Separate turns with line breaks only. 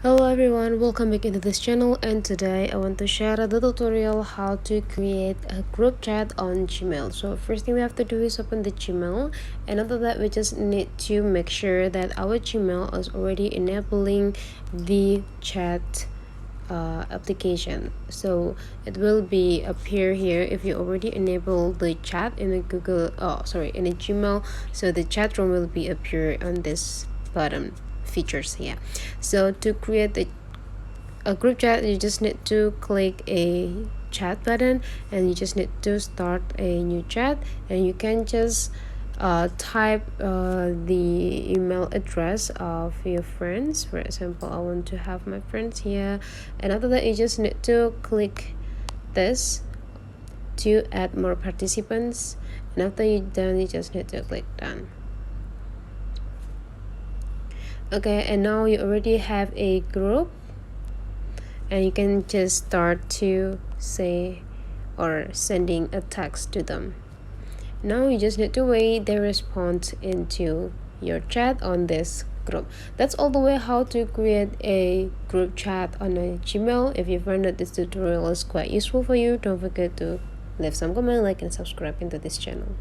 Hello everyone, welcome back into this channel, and today I want to share the tutorial how to create a group chat on Gmail. So first thing we have to do is open the Gmail, and after that we just need to make sure that our Gmail is already enabling the chat application. So it will be appear here if you already enable the chat in a in a Gmail. So the chat room will be appear on this bottom features here. So to create a group chat, you just need to click a chat button, and you just need to start a new chat, and you can just type the email address of your friends. For example, I want to have my friends here, and after that you just need to click this to add more participants, and after you're done you just need to click done. Okay, and now you already have a group, and you can just start to say or sending a text to them. Now you just need to wait their response into your chat on this group. That's all the way how to create a group chat on a Gmail. If you find that this tutorial is quite useful for you, don't forget to leave some comment, like, and subscribe into this channel.